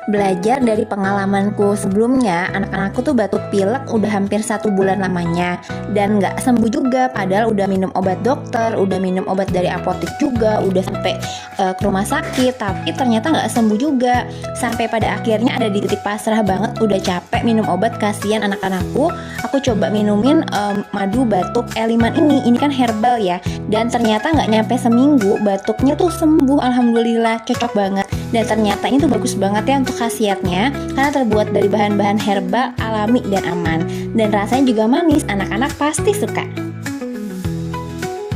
Belajar dari pengalamanku sebelumnya, anak-anakku tuh batuk pilek udah hampir 1 bulan lamanya dan nggak sembuh juga. Padahal udah minum obat dokter, udah minum obat dari apotek juga, udah sampai ke rumah sakit, tapi ternyata nggak sembuh juga. Sampai pada akhirnya ada di titik pasrah banget, udah capek minum obat, kasihan anak-anakku. Aku coba minumin madu batuk Eliman ini. Ini kan herbal ya, dan ternyata nggak nyampe seminggu batuknya tuh sembuh. Alhamdulillah, cocok banget. Dan ternyata ini tuh bagus banget ya untuk khasiatnya, karena terbuat dari bahan-bahan herbal alami dan aman, dan rasanya juga manis. Anak-anak pasti suka.